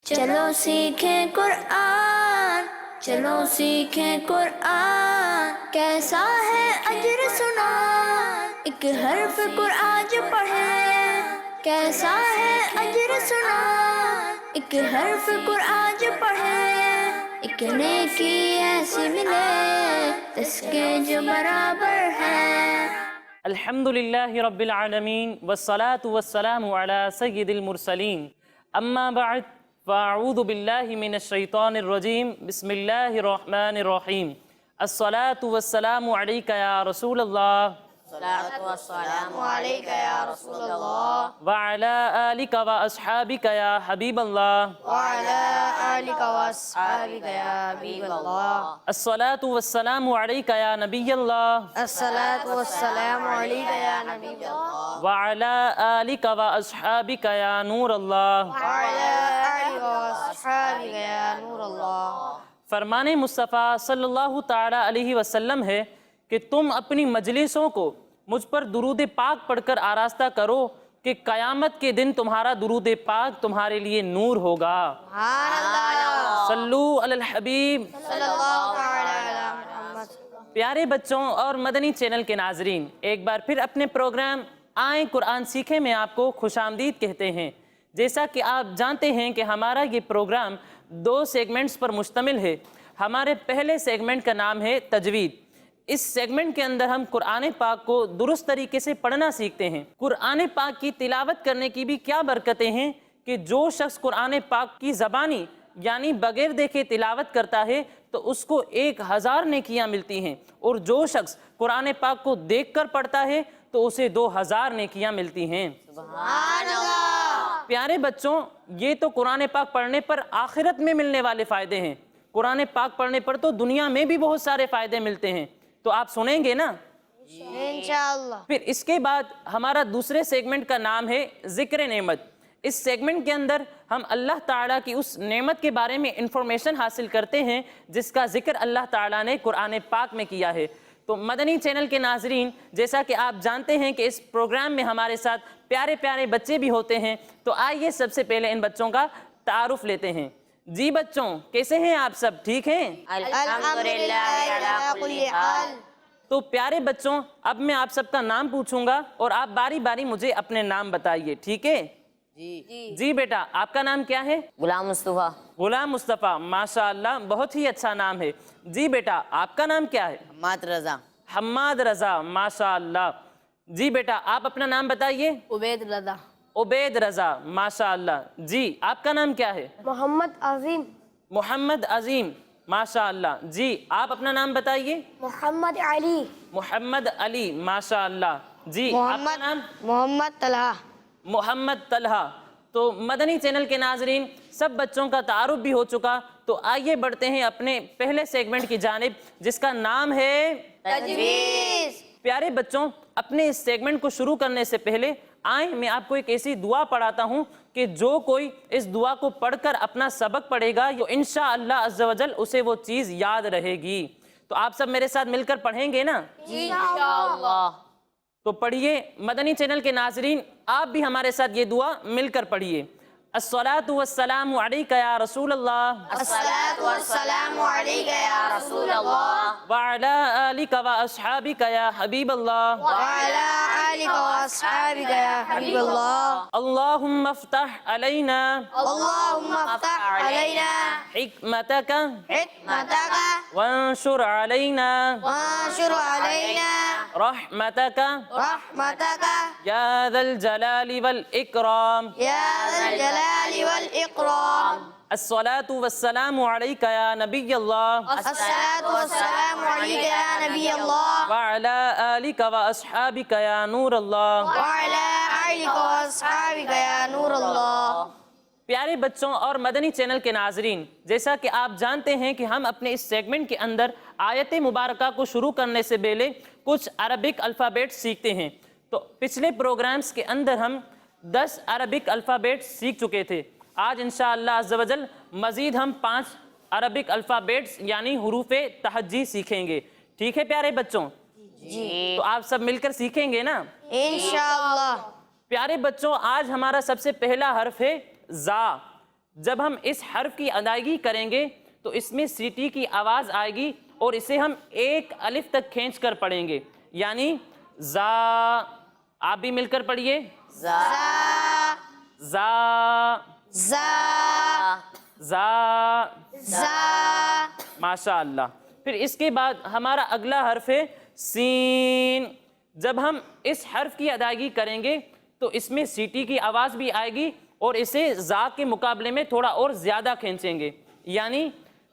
چلو سیکھیں قرآن، چلو سیکھیں قرآن، کیسا ہے اجر سنا، ایک حرف قرآن جو پڑھے، کیسا ہے اجر سنا، ایک حرف قرآن جو پڑھے، ایک نیکی ایسی ملے اس کے جو برابر ہے۔ الحمدللہ رب العالمین والصلاة والسلام علی سید المرسلین، اما بعد فاعوذ باللہ من الشیطان الرجیم، بسم اللہ الرحمن الرحیم۔ الصلاة والسلام علیک یا رسول اللہ، الصلاة والسلام علیک یا رسول اللہ، وعلی آلک و اصحابک یا حبیب اللہ، وعلی آلک واصحابک یا حبیب اللہ، الصلاة والسلام علیک یا نبی اللہ، الصلاة والسلام علیک یا نبی اللہ، وعلی آلک و اصحابک یا نور اللہ۔ وعلی آلک واصحابک یا نور اللہ۔ فرمان مصطفیٰ صلی اللہ تعالی علیہ وسلم ہے کہ تم اپنی مجلسوں کو مجھ پر درود پاک پڑھ کر آراستہ کرو کہ قیامت کے دن تمہارا درود پاک تمہارے لیے نور ہوگا۔ سبحان اللہ، صلو علی الحبیب۔ صلی اللہ تعالی علی محمد۔ پیارے بچوں اور مدنی چینل کے ناظرین، ایک بار پھر اپنے پروگرام آئیں قرآن سیکھیں میں آپ کو خوش آمدید کہتے ہیں۔ جیسا کہ آپ جانتے ہیں کہ ہمارا یہ پروگرام 2 سیگمنٹس پر مشتمل ہے۔ ہمارے پہلے سیگمنٹ کا نام ہے تجوید۔ اس سیگمنٹ کے اندر ہم قرآن پاک کو درست طریقے سے پڑھنا سیکھتے ہیں۔ قرآن پاک کی تلاوت کرنے کی بھی کیا برکتیں ہیں کہ جو شخص قرآن پاک کی زبانی یعنی بغیر دیکھے تلاوت کرتا ہے تو اس کو 1000 نیکیاں ملتی ہیں، اور جو شخص قرآن پاک کو دیکھ کر پڑھتا ہے تو اسے 2000 نیکیاں ملتی ہیں۔ سبحان اللہ۔ پیارے بچوں، یہ تو قرآن پاک پڑھنے پر آخرت میں ملنے والے فائدے ہیں۔ قرآن پاک پڑھنے پر تو دنیا میں بھی بہت سارے فائدے ملتے ہیں، تو آپ سنیں گے نا؟ انشاءاللہ۔ پھر اس کے بعد ہمارا دوسرے سیگمنٹ کا نام ہے ذکر نعمت۔ اس سیگمنٹ کے اندر ہم اللہ تعالیٰ کی اس نعمت کے بارے میں انفارمیشن حاصل کرتے ہیں جس کا ذکر اللہ تعالیٰ نے قرآن پاک میں کیا ہے۔ تو مدنی چینل کے ناظرین، جیسا کہ آپ جانتے ہیں کہ اس پروگرام میں ہمارے ساتھ پیارے پیارے بچے بھی ہوتے ہیں، تو آئیے سب سے پہلے ان بچوں کا تعارف لیتے ہیں۔ جی بچوں، کیسے ہیں آپ سب؟ ٹھیک ہیں؟ الحمدللہ علی کل حال۔ تو پیارے بچوں، اب میں آپ سب کا نام پوچھوں گا اور آپ باری باری مجھے اپنے نام بتائیے، ٹھیک ہے؟ جی بیٹا، آپ کا نام کیا ہے؟ غلام مصطفیٰ۔ غلام مصطفیٰ، ماشاءاللہ بہت ہی اچھا نام ہے۔ جی بیٹا، آپ کا نام کیا ہے؟ حماد رضا۔ حماد رضا، ماشاءاللہ۔ جی بیٹا، آپ اپنا نام بتائیے۔ عبید رضا۔ عبید رضا، ماشاءاللہ۔ جی، آپ کا نام کیا ہے؟ محمد عظیم۔ محمد عظیم، ماشاءاللہ۔ جی، آپ اپنا نام بتائیے۔ محمد علی۔ محمد علی، ماشاءاللہ۔ جی، آپ کا نام؟ محمد طلحہ۔ محمد طلحہ۔ تو مدنی چینل کے ناظرین، سب بچوں کا تعارف بھی ہو چکا، تو آئیے بڑھتے ہیں اپنے پہلے سیگمنٹ کی جانب جس کا نام ہے تجویز۔ پیارے بچوں، اپنے اس سیگمنٹ کو شروع کرنے سے پہلے آئیں میں آپ کو ایک ایسی دعا پڑھاتا ہوں کہ جو کوئی اس دعا کو پڑھ کر اپنا سبق پڑھے گا تو انشاءاللہ عز و جل اسے وہ چیز یاد رہے گی۔ تو آپ سب میرے ساتھ مل کر پڑھیں گے نا؟ انشاءاللہ۔ تو پڑھیے مدنی چینل کے ناظرین، آپ بھی ہمارے ساتھ یہ دعا مل کر پڑھیے۔ الصلاة والسلام علیک یا رسول اللہ، الصلاة والسلام علیک یا رسول اللہ، وعلی آلک و اصحابک یا حبیب اللہ، وعلی آلک واصحابک یا حبیب اللہ۔ اللہم افتح علینا اللہم افتح علینا حکمتک حکمتک وانشر علینا وانشر علینا رحمتک رحمتک یا ذا الجلال والاکرام۔ یا ذا الجلال والاکرام۔ الصلاة والسلام علیک یا نبی اللہ، الصلاة والسلام علیک یا نبی اللہ، وعلی آلک و اصحابک یا نور اللہ۔ وعلی آلک واصحابک یا نور اللہ۔ پیارے بچوں اور مدنی چینل کے ناظرین، جیسا کہ آپ جانتے ہیں کہ ہم اپنے اس سیگمنٹ کے اندر آیت مبارکہ کو شروع کرنے سے پہلے کچھ عربک الفابیٹ سیکھتے ہیں۔ تو پچھلے پروگرامز کے اندر ہم 10 عربک الفابیٹ سیکھ چکے تھے۔ آج انشاءاللہ عز و جل مزید ہم 5 عربک الفابیٹس یعنی حروف تہجی سیکھیں گے، ٹھیک ہے پیارے بچوں؟ جی تو آپ سب مل کر سیکھیں گے نا؟ انشاءاللہ۔ پیارے بچوں، آج ہمارا سب سے پہلا حرف ہے زا۔ جب ہم اس حرف کی ادائیگی کریں گے تو اس میں سیٹی کی آواز آئے گی اور اسے ہم ایک الف تک کھینچ کر پڑھیں گے، یعنی زا۔ آپ بھی مل کر پڑھیے، زا زا زا زا۔ زا ماشاء اللہ۔ پھر اس کے بعد ہمارا اگلا حرف ہے سین۔ جب ہم اس حرف کی ادائیگی کریں گے تو اس میں سیٹی کی آواز بھی آئے گی اور اسے زا کے مقابلے میں تھوڑا اور زیادہ کھینچیں گے، یعنی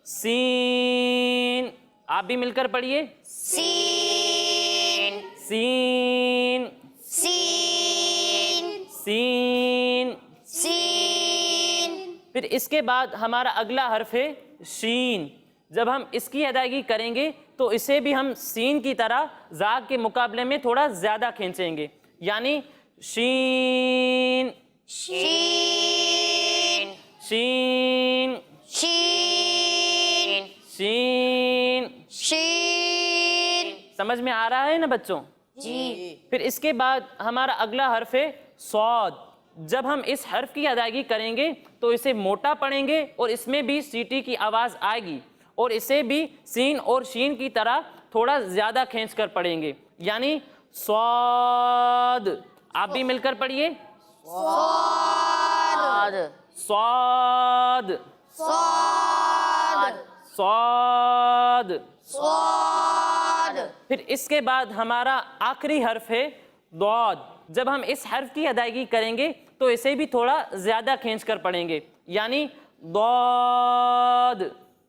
سین۔ آپ بھی مل کر پڑھیے، سین سین سین سین۔ سین پھر اس کے بعد ہمارا اگلا حرف ہے شین۔ جب ہم اس کی ادائیگی کریں گے تو اسے بھی ہم سین کی طرح زا کے مقابلے میں تھوڑا زیادہ کھینچیں گے، یعنی شین شین شین شین شین۔ شین۔ سمجھ میں آ رہا ہے نا بچوں؟ جی۔ پھر اس کے بعد ہمارا اگلا حرف ہے صاد۔ جب ہم اس حرف کی ادائیگی کریں گے تو اسے موٹا پڑھیں گے اور اس میں بھی سیٹی کی آواز آئے گی اور اسے بھی سین اور شین کی طرح تھوڑا زیادہ کھینچ کر پڑھیں گے، یعنی صاد۔ آپ بھی مل کر پڑھیے، صاد صاد صاد صاد۔ صاد۔ پھر اس کے بعد ہمارا آخری حرف ہے ضاد۔ جب ہم اس حرف کی ادائیگی کریں گے تو اسے بھی تھوڑا زیادہ کھینچ کر پڑھیں گے، یعنی ضاد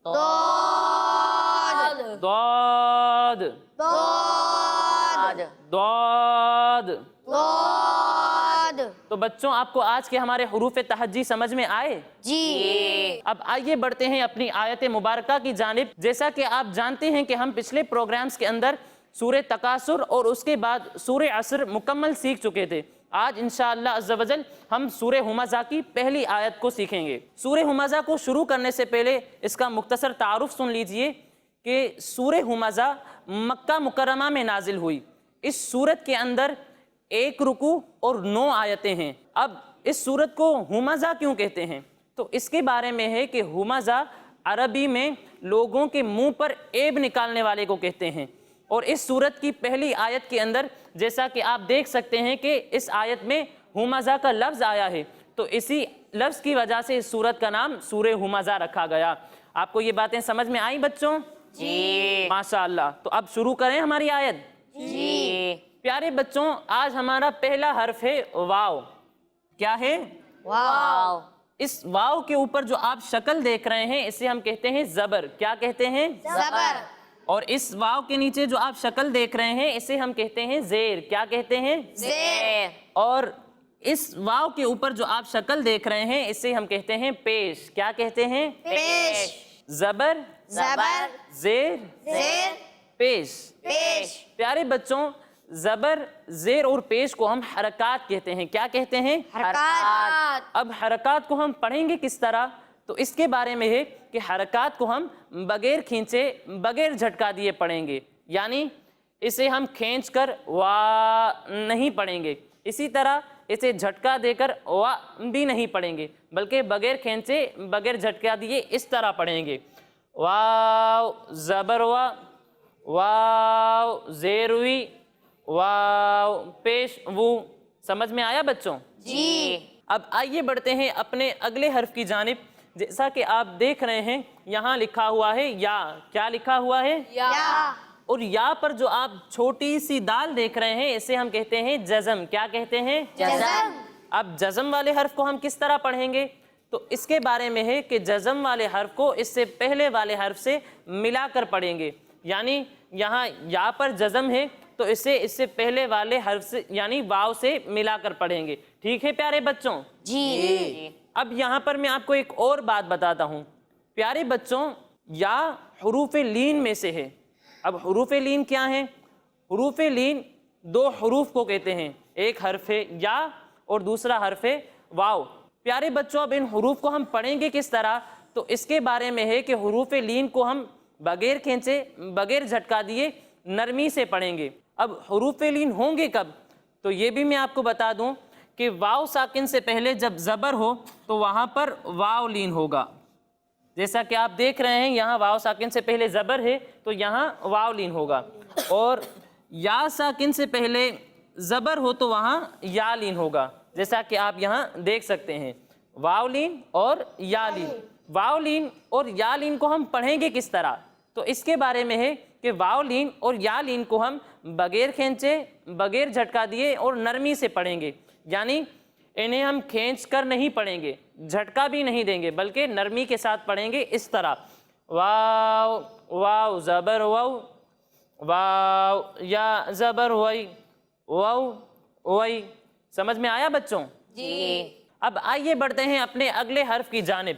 ضاد ضاد ضاد ضاد۔ ضاد۔ تو بچوں، آپ کو آج کے ہمارے حروف تہجی سمجھ میں آئے؟ جی۔ اب آئیے بڑھتے ہیں اپنی آیت مبارکہ کی جانب۔ جیسا کہ آپ جانتے ہیں کہ ہم پچھلے پروگرامز کے اندر سورہ تکاثر اور اس کے بعد سورہ عصر مکمل سیکھ چکے تھے۔ آج انشاءاللہ عز و جل ہم سورہ ہمزہ کی پہلی آیت کو سیکھیں گے۔ سورہ ہمزہ کو شروع کرنے سے پہلے اس کا مختصر تعارف سن لیجئے کہ سورہ ہمزہ مکہ مکرمہ میں نازل ہوئی۔ اس سورت کے اندر 1 رکوع اور 9 آیتیں ہیں۔ اب اس سورت کو ہمزہ کیوں کہتے ہیں؟ تو اس کے بارے میں ہے کہ ہمزہ عربی میں لوگوں کے منہ پر عیب نکالنے والے کو کہتے ہیں، اور اس سورت کی پہلی آیت کے اندر جیسا کہ آپ دیکھ سکتے ہیں کہ اس آیت میں ہمزہ کا لفظ آیا ہے، تو اسی لفظ کی وجہ سے اس سورت کا نام سورہ ہمزہ رکھا گیا۔ آپ کو یہ باتیں سمجھ میں آئیں بچوں؟ جی۔ ماشاءاللہ۔ تو اب شروع کریں ہماری آیت۔ جی۔ پیارے بچوں، آج ہمارا پہلا حرف ہے واو۔ کیا ہے؟ واو۔ اس واو کے اوپر جو آپ شکل دیکھ رہے ہیں اسے ہم کہتے ہیں زبر۔ کیا کہتے ہیں؟ زبر۔ اور اس واو کے نیچے جو آپ شکل دیکھ رہے ہیں اسے ہم کہتے ہیں زیر۔ کیا کہتے ہیں؟ زیر۔ اور اس واو کے اوپر جو آپ شکل دیکھ رہے ہیں اسے ہم کہتے ہیں پیش۔ کیا کہتے ہیں؟ پیش۔ زبر، زبر، زیر، زیر، پیش۔ پیش۔ پیارے بچوں، زبر، زیر اور پیش کو ہم حرکات کہتے ہیں۔ کیا کہتے ہیں؟ حرکات۔ اب حرکات کو ہم پڑھیں گے کس طرح؟ تو اس کے بارے میں ہے کہ حرکات کو ہم بغیر کھینچے، بغیر جھٹکا دیے پڑھیں گے، یعنی اسے ہم کھینچ کر وا نہیں پڑھیں گے، اسی طرح اسے جھٹکا دے کر وا بھی نہیں پڑھیں گے، بلکہ بغیر کھینچے، بغیر جھٹکا دیے اس طرح پڑھیں گے۔ واو زبر وا، واو زیر وی، واو پیش وو۔ سمجھ میں آیا بچوں؟ جی۔ اب آئیے بڑھتے ہیں اپنے اگلے حرف کی جانب۔ جیسا کہ آپ دیکھ رہے ہیں یہاں لکھا ہوا ہے یا۔ کیا لکھا ہوا ہے؟ یا۔ اور یا پر جو آپ چھوٹی سی دال دیکھ رہے ہیں اسے ہم کہتے ہیں جزم۔ کیا کہتے ہیں؟ جزم۔ اب جزم والے حرف کو ہم کس طرح پڑھیں گے؟ تو اس کے بارے میں ہے کہ جزم والے حرف کو اس سے پہلے والے حرف سے ملا کر پڑھیں گے، یعنی یہاں یا پر جزم ہے تو اسے اس سے پہلے والے حرف سے یعنی واو سے ملا کر پڑھیں گے۔ ٹھیک ہے پیارے بچوں؟ جی۔ اب یہاں پر میں آپ کو ایک اور بات بتاتا ہوں۔ پیارے بچوں، یا حروف لین میں سے ہے۔ اب حروف لین کیا ہیں؟ حروف لین 2 حروف کو کہتے ہیں، ایک حرف ہے یا اور دوسرا حرف ہے واو۔ پیارے بچوں، اب ان حروف کو ہم پڑھیں گے کس طرح؟ تو اس کے بارے میں ہے کہ حروف لین کو ہم بغیر کھینچے، بغیر جھٹکا دیے نرمی سے پڑھیں گے۔ اب حروف لین ہوں گے کب؟ تو یہ بھی میں آپ کو بتا دوں کہ واو ساکن سے پہلے جب زبر ہو تو وہاں پر واو لین ہوگا. جیسا کہ آپ دیکھ رہے ہیں یہاں واو ساکن سے پہلے زبر ہے تو یہاں واو لین ہوگا, اور یا ساکن سے پہلے زبر ہو تو وہاں یا لین ہوگا. جیسا کہ آپ یہاں دیکھ سکتے ہیں واو لین اور یا لین. واو لین اور یا لین کو ہم پڑھیں گے کس طرح, تو اس کے بارے میں ہے کہ واو لین اور یا لین کو ہم بغیر کھینچے, بغیر جھٹکا دیے اور نرمی سے پڑھیں گے. یعنی انہیں ہم کھینچ کر نہیں پڑھیں گے, جھٹکا بھی نہیں دیں گے, بلکہ نرمی کے ساتھ پڑھیں گے اس طرح واو واو زبر واو, واو یا زبر وئی, واو وئی. سمجھ میں آیا بچوں؟ جی. اب آئیے بڑھتے ہیں اپنے اگلے حرف کی جانب.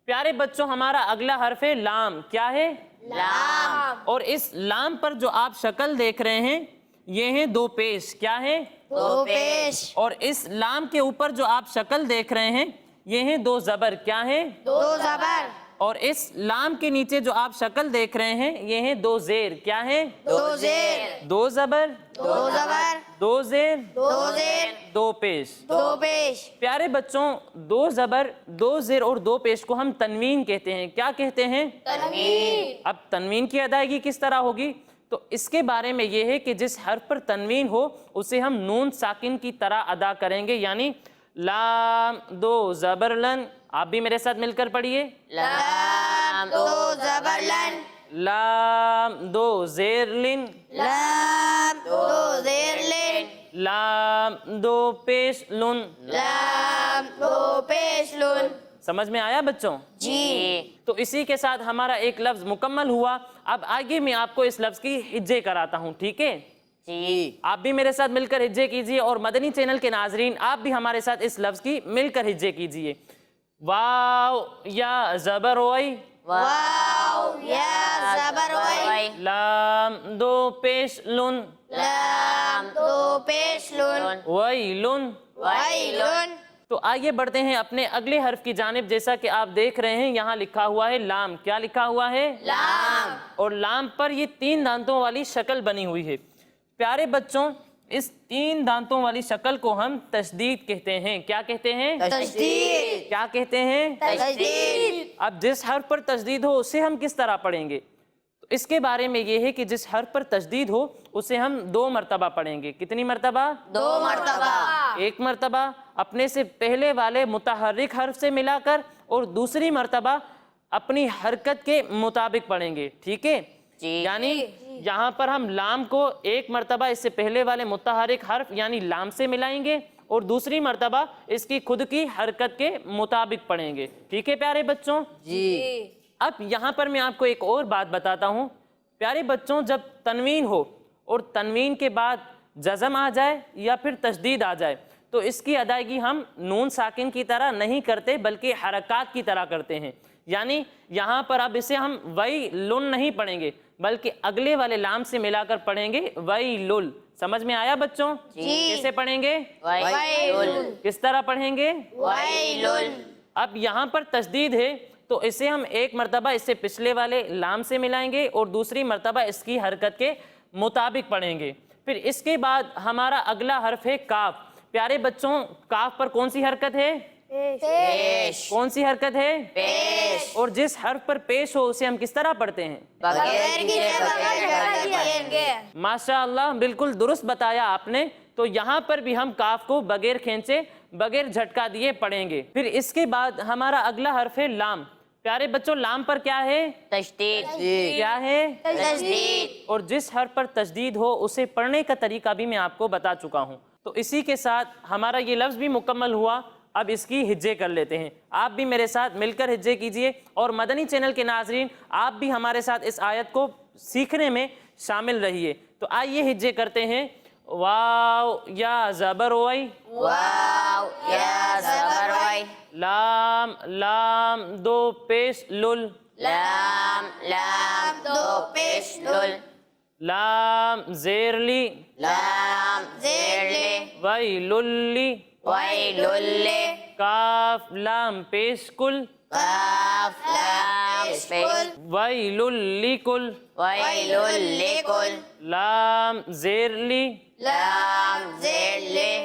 پیارے بچوں ہمارا اگلا حرف ہے لام. کیا ہے؟ لام. اور اس لام پر جو آپ شکل دیکھ رہے ہیں یہ ہیں دو پیش. کیا ہے؟ دو پیش. اور اس لام کے اوپر جو آپ شکل دیکھ رہے ہیں یہ ہیں دو زبر. کیا ہے؟ دو زبر. اور اس لام کے نیچے جو آپ شکل دیکھ رہے ہیں یہ ہیں دو زیر. کیا ہے؟ دو زیر. دو زبر, دو زبر. دو زیر, دو زیر. دو پیش. دو پیش. پیارے بچوں دو زبر, دو زیر اور دو پیش کو ہم تنوین کہتے ہیں. کیا کہتے ہیں؟ تنوین. اب تنوین کی ادائیگی کس طرح ہوگی, تو اس کے بارے میں یہ ہے کہ جس حرف پر تنوین ہو اسے ہم نون ساکن کی طرح ادا کریں گے. یعنی لام دو زبر لن. آپ بھی میرے ساتھ مل کر پڑھیے. لام دو زبر لن. لام دو زیر لن. لام دو زیر لن. لام دو پیش لن. لام دو پیش لن. سمجھ میں آیا بچوں؟ جی. تو اسی کے ساتھ ہمارا ایک لفظ مکمل ہوا. اب آگے میں آپ کو اس لفظ کی ہجے کراتا ہوں. ٹھیک ہے؟ جی. آپ بھی میرے ساتھ مل کر ہجے کیجئے, اور مدنی چینل کے ناظرین آپ بھی ہمارے ساتھ اس لفظ کی مل کر ہجے کیجئے. واو یا زبر وئی. واو یا زبر وئی. لام دو پیش لن. لام دو پیش لن. وئی لن. وئی لن. تو آئیے بڑھتے ہیں اپنے اگلے حرف کی جانب. جیسا کہ آپ دیکھ رہے ہیں یہاں لکھا ہوا ہے لام. کیا لکھا ہوا ہے؟ لام. اور لام پر یہ 3 دانتوں والی شکل بنی ہوئی ہے. پیارے بچوں اس 3 دانتوں والی شکل کو ہم تشدید کہتے ہیں. کیا کہتے ہیں؟ تشدید. کیا کہتے ہیں؟ تشدید. اب جس حرف پر تشدید ہو اسے ہم کس طرح پڑھیں گے, تو اس کے بارے میں یہ ہے کہ جس حرف پر تشدید ہو اسے ہم 2 مرتبہ پڑھیں گے. کتنی مرتبہ؟ 2 مرتبہ. 1 مرتبہ اپنے سے پہلے والے متحرک حرف سے ملا کر, اور دوسری مرتبہ اپنی حرکت کے مطابق پڑھیں گے. ٹھیک ہے؟ یعنی یہاں پر ہم لام کو 1 مرتبہ اس سے پہلے والے متحرک حرف یعنی لام سے ملائیں گے, اور دوسری مرتبہ اس کی خود کی حرکت کے مطابق پڑھیں گے. ٹھیک ہے پیارے بچوں؟ جی. اب یہاں پر میں آپ کو ایک اور بات بتاتا ہوں. پیارے بچوں جب تنوین ہو اور تنوین کے بعد جزم آ جائے یا پھر تشدید آ جائے تو اس کی ادائیگی ہم نون ساکن کی طرح نہیں کرتے بلکہ حرکات کی طرح کرتے ہیں. یعنی یہاں پر اب اسے ہم وئی لن نہیں پڑھیں گے بلکہ اگلے والے لام سے ملا کر پڑھیں گے وئی لل. سمجھ میں آیا بچوں؟ کیسے پڑھیں گے؟ ویل. کس طرح پڑھیں گے؟ ویل. اب یہاں پر تشدید ہے تو اسے ہم 1 مرتبہ اس سے پچھلے والے لام سے ملائیں گے اور دوسری مرتبہ اس کی حرکت کے مطابق پڑھیں گے. پھر اس کے بعد ہمارا اگلا حرف ہے کاف. پیارے بچوں کاف پر کون سی حرکت ہے؟ پیش. کون سی حرکت ہے؟ پیش. اور جس حرف پر پیش ہو اسے ہم کس طرح پڑھتے ہیں؟ بغیر کیے بغیر. ماشاءاللہ بالکل درست بتایا آپ نے. تو یہاں پر بھی ہم کاف کو بغیر کھینچے بغیر جھٹکا دیے پڑھیں گے. پھر اس کے بعد ہمارا اگلا حرف ہے لام. پیارے بچوں لام پر کیا ہے؟ تشدید. کیا ہے؟ تشدید. اور جس حرف پر تشدید ہو اسے پڑھنے کا طریقہ بھی میں آپ کو بتا چکا ہوں. تو اسی کے ساتھ ہمارا یہ لفظ بھی مکمل ہوا. اب اس کی ہجے کر لیتے ہیں. آپ بھی میرے ساتھ مل کر ہجے کیجئے, اور مدنی چینل کے ناظرین آپ بھی ہمارے ساتھ اس آیت کو سیکھنے میں شامل رہیے. تو آئیے ہجے کرتے ہیں. واو یا زبر وئی. واو یا زبر وئی. لام لام دو پیش لل. لام لام دو پیش لل. لام زیر لی. لام زیر لی. وئی للی. ویل. کاف لام پیش کل. کاف لام پیش. وئی للی کل. ویل. لام زیر لی. لام زیر لی.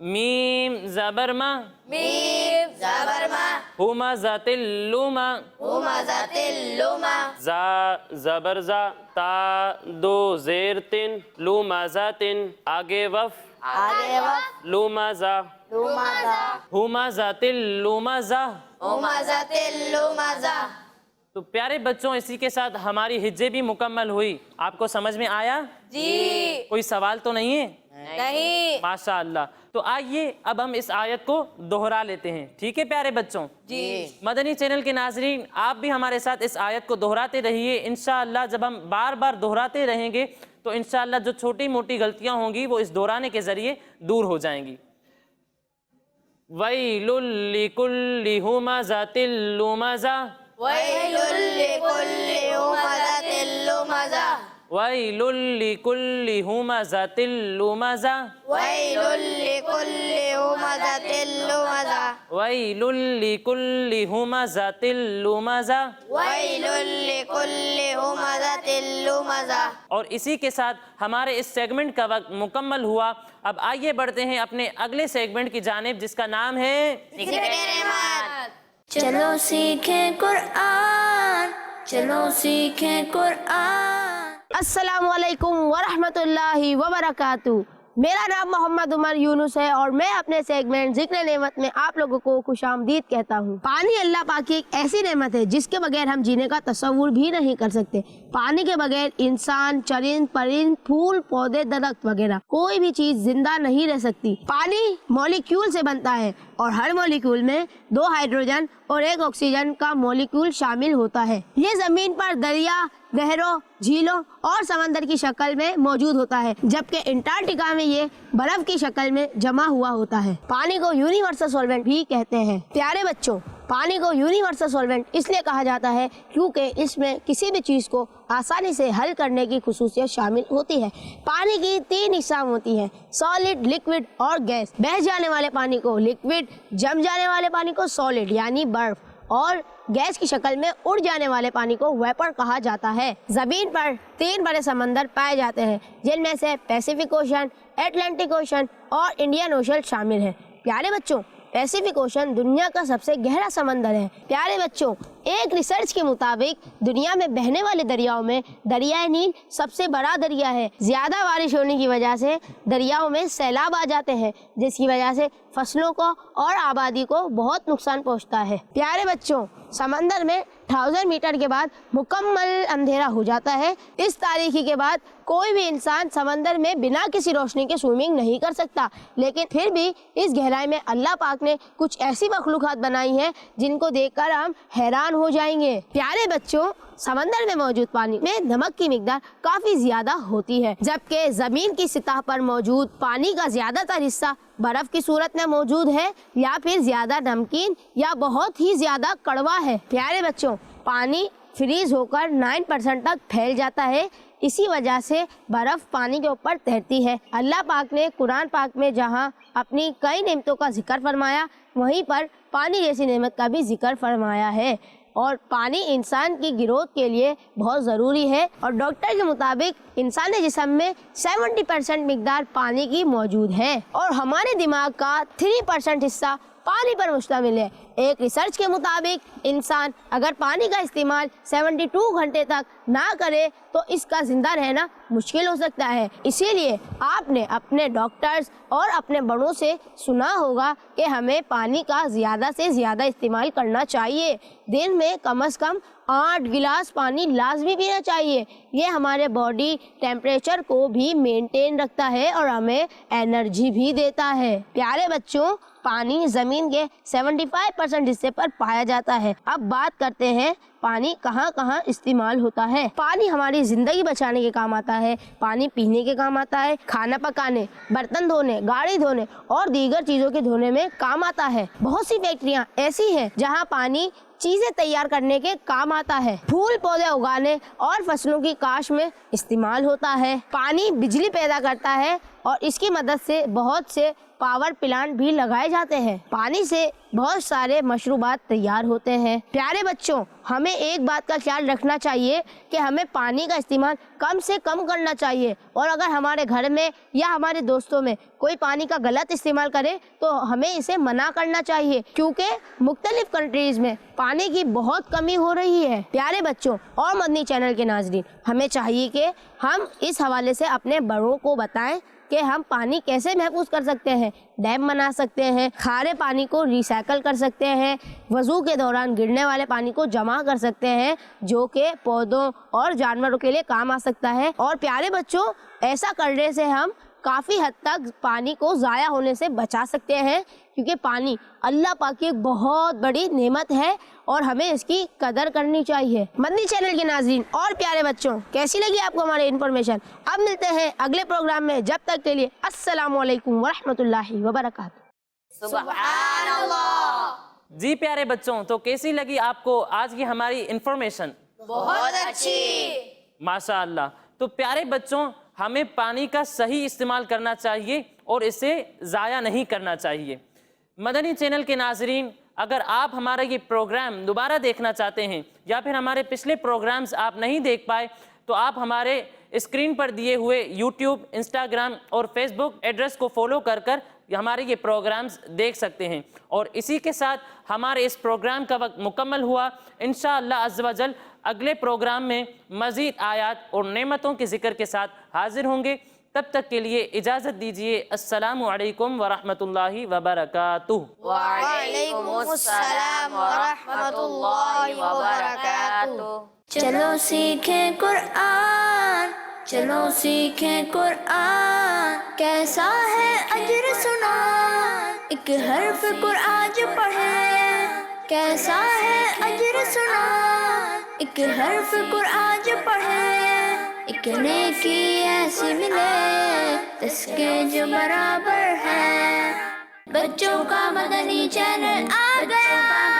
میم زبر ما، میم زبر ما، ہمزۃ اللمہ، ہمزۃ اللمہ، زا زبر زا، تا دو زیر تن، لمزۃ، آگے وف، آگے وقت، لمزہ، لمزہ، ہمزۃ اللمزہ۔ ہمزۃ اللمزہ۔ تو پیارے بچوں، اسی کے ساتھ ہماری ہجے بھی مکمل ہوئی۔ آپ کو سمجھ میں آیا؟ جی کوئی سوال تو نہیں ہے؟ نہیں۔ ماشاء اللہ۔ تو آئیے اب ہم اس آیت کو دہرا لیتے ہیں، ٹھیک ہے پیارے بچوں؟ جی مدنی چینل کے ناظرین، آپ بھی ہمارے ساتھ اس آیت کو دہراتے رہیے۔ انشاءاللہ جب ہم بار بار دہراتے رہیں گے تو انشاءاللہ جو چھوٹی موٹی غلطیاں ہوں گی وہ اس دہرانے کے ذریعے دور ہو جائیں گی۔ وَيْلٌ لِّكُلِّ هُمَزَةٍ لُّمَزَةٍ، ویل لکل ہمزۃ لمزہ، وَيْلٌ لِّكُلِّ هُمَزَةٍ لُّمَزَةٍ، ویل لکل ہمزۃ لمزہ، وَيْلٌ لِّكُلِّ هُمَزَةٍ لُّمَزَةٍ۔ ویل لکل ہمزۃ لمزہ۔ اور اسی کے ساتھ ہمارے اس سیگمنٹ کا وقت مکمل ہوا۔ اب آئیے بڑھتے ہیں اپنے اگلے سیگمنٹ کی جانب، جس کا نام ہے ذکر رحمت۔ چلو سیکھیں قرآن، چلو سیکھیں قرآن۔ السلام علیکم ورحمۃ اللہ وبرکاتہ۔ میرا نام محمد عمر یونس ہے اور میں اپنے سیگمنٹ ذکر نعمت میں آپ لوگوں کو خوش آمدید کہتا ہوں۔ پانی اللہ پاک کی ایک ایسی نعمت ہے جس کے بغیر ہم جینے کا تصور بھی نہیں کر سکتے۔ پانی کے بغیر انسان، چرند، پرند، پھول، پودے، درخت وغیرہ کوئی بھی چیز زندہ نہیں رہ سکتی۔ پانی مولیکیول سے بنتا ہے اور ہر مولیکیول میں 2 ہائیڈروجن اور 1 آکسیجن کا مولیکیول شامل ہوتا ہے۔ یہ زمین پر دریا، نہروں، جھیلوں اور سمندر کی شکل میں موجود ہوتا ہے، جبکہ انٹارکٹیکا میں یہ برف کی شکل میں جمع ہوا ہوتا ہے۔ پانی کو یونیورسل سولونٹ بھی کہتے ہیں۔ پیارے بچوں، پانی کو یونیورسل سولونٹ اس لیے کہا جاتا ہے کیونکہ اس میں کسی بھی چیز کو آسانی سے حل کرنے کی خصوصیت شامل ہوتی ہے۔ پانی کی 3 اقسام ہوتی ہیں: سالڈ، لکوڈ اور گیس۔ بہہ جانے والے پانی کو لکوڈ، جم جانے والے پانی کو سالڈ یعنی برف، اور گیس کی شکل میں اڑ جانے والے پانی کو ویپر کہا جاتا ہے۔ زمین پر 3 بڑے سمندر پائے جاتے ہیں، جن میں سے پیسیفک اوشن، اٹلانٹک اوشن اور انڈین اوشن شامل ہیں۔ پیارے بچوں، پیسیفک اوشن دنیا کا سب سے گہرا سمندر ہے۔ پیارے بچوں، ایک ریسرچ کے مطابق دنیا میں بہنے والے دریاؤں میں دریائے نیل سب سے بڑا دریا ہے۔ زیادہ بارش ہونے کی وجہ سے دریاؤں میں سیلاب آ جاتے ہیں، جس کی وجہ سے فصلوں کو اور آبادی کو بہت نقصان پہنچتا ہے۔ پیارے بچوں، سمندر میں 1000 میٹر کے بعد مکمل اندھیرا ہو جاتا ہے۔ اس تاریخی کے بعد کوئی بھی انسان سمندر میں بنا کسی روشنی کے سوئمنگ نہیں کر سکتا، لیکن پھر بھی اس گہرائی میں اللہ پاک نے کچھ ایسی مخلوقات بنائی ہیں جن کو دیکھ کر ہم حیران ہو جائیں گے۔ پیارے بچوں، سمندر میں موجود پانی میں نمک کی مقدار کافی زیادہ ہوتی ہے، جبکہ زمین کی سطح پر موجود پانی کا زیادہ تر حصہ برف کی صورت میں موجود ہے یا پھر زیادہ نمکین یا بہت ہی زیادہ کڑوا ہے۔ پیارے بچوں، پانی فریز ہو کر 9% تک پھیل جاتا ہے، اسی وجہ سے برف پانی کے اوپر تیرتی ہے۔ اللہ پاک نے قرآن پاک میں جہاں اپنی کئی نعمتوں کا ذکر فرمایا، وہیں پر پانی جیسی نعمت کا بھی ذکر فرمایا ہے، اور پانی انسان کی گروتھ کے لیے بہت ضروری ہے۔ اور ڈاکٹر کے مطابق انسانی جسم میں 70% مقدار پانی کی موجود ہے، اور ہمارے دماغ کا 3% حصہ پانی پر مشتمل ہے۔ ایک ریسرچ کے مطابق انسان اگر پانی کا استعمال 72 گھنٹے تک نہ کرے تو اس کا زندہ رہنا مشکل ہو سکتا ہے۔ اسی لیے آپ نے اپنے ڈاکٹرز اور اپنے بڑوں سے سنا ہوگا کہ ہمیں پانی کا زیادہ سے زیادہ استعمال کرنا چاہیے۔ دن میں کم از کم 8 گلاس پانی لازمی پینا چاہیے۔ یہ ہمارے باڈی ٹیمپریچر کو بھی مینٹین رکھتا ہے اور ہمیں انرجی بھی دیتا ہے۔ پیارے بچوں، پانی زمین کے 75% حصے پر پایا جاتا ہے۔ اب بات کرتے ہیں پانی کہاں کہاں استعمال ہوتا ہے۔ پانی ہماری زندگی بچانے کے کام آتا ہے، پانی پینے کے کام آتا ہے، کھانا پکانے، برتن دھونے، گاڑی دھونے اور دیگر چیزوں کے دھونے میں کام آتا ہے۔ بہت سی فیکٹریاں ایسی ہیں جہاں پانی چیزیں تیار کرنے کے کام آتا ہے، پھول پودے اگانے اور فصلوں کی کاشت میں استعمال ہوتا ہے۔ پانی بجلی پیدا کرتا ہے اور اس کی مدد سے بہت سے پاور پلانٹ بھی لگائے جاتے ہیں۔ پانی سے بہت سارے مشروبات تیار ہوتے ہیں۔ پیارے بچوں، ہمیں ایک بات کا خیال رکھنا چاہیے کہ ہمیں پانی کا استعمال کم سے کم کرنا چاہیے، اور اگر ہمارے گھر میں یا ہمارے دوستوں میں کوئی پانی کا غلط استعمال کرے تو ہمیں اسے منع کرنا چاہیے، کیونکہ مختلف کنٹریز میں پانی کی بہت کمی ہو رہی ہے۔ پیارے بچوں اور مدنی چینل کے ناظرین، ہمیں چاہیے کہ ہم اس حوالے سے اپنے بڑوں کو بتائیں کہ ہم پانی کیسے محفوظ کر سکتے ہیں۔ ڈیم بنا سکتے ہیں، کھارے پانی کو ریسائیکل کر سکتے ہیں، وضو کے دوران گرنے والے پانی کو جمع کر سکتے ہیں جو کہ پودوں اور جانوروں کے لیے کام آ سکتا ہے۔ اور پیارے بچوں، ایسا کرنے سے ہم کافی حد تک پانی کو ضائع ہونے سے بچا سکتے ہیں، کیونکہ پانی اللہ پاک کی ایک بہت بڑی نعمت ہے اور ہمیں اس کی قدر کرنی چاہیے۔ مدنی چینل کے ناظرین اور پیارے بچوں، کیسی لگی آپ کو ہماری انفارمیشن؟ اب ملتے ہیں اگلے پروگرام میں، جب تک کے لیے السلام علیکم ورحمۃ اللہ وبرکاتہ۔ سبحان اللہ، جی پیارے بچوں، تو کیسی لگی آپ کو آج کی ہماری انفارمیشن؟ بہت اچھی۔ ماشاء اللہ۔ تو پیارے بچوں، ہمیں پانی کا صحیح استعمال کرنا چاہیے اور اسے ضائع نہیں کرنا چاہیے۔ مدنی چینل کے ناظرین، اگر آپ ہمارا یہ پروگرام دوبارہ دیکھنا چاہتے ہیں یا پھر ہمارے پچھلے پروگرامز آپ نہیں دیکھ پائے تو آپ ہمارے اسکرین پر دیے ہوئے یوٹیوب، انسٹاگرام اور فیس بک ایڈریس کو فالو کر ہمارے یہ پروگرامز دیکھ سکتے ہیں۔ اور اسی کے ساتھ ہمارے اس پروگرام کا وقت مکمل ہوا۔ انشاءاللہ عز و جل اگلے پروگرام میں مزید آیات اور نعمتوں کے ذکر کے ساتھ حاضر ہوں گے۔ تب تک کے لیے اجازت دیجیے۔ السلام علیکم ورحمۃ اللہ وبرکاتہ۔ وعلیکم السلام ورحمۃ اللہ وبرکاتہ۔ چلو سیکھیں قرآن، چلو سیکھیں قرآن، کیسا ہے اجر سنا، ایک حرف قرآن جو پڑھے، کیسا ہے اجر سنا، ایک حرف قرآن جو پڑھے، ایک نیکی ایسی ملے جس کے جو برابر ہے۔ بچوں کا مدنی چینل آ گیا۔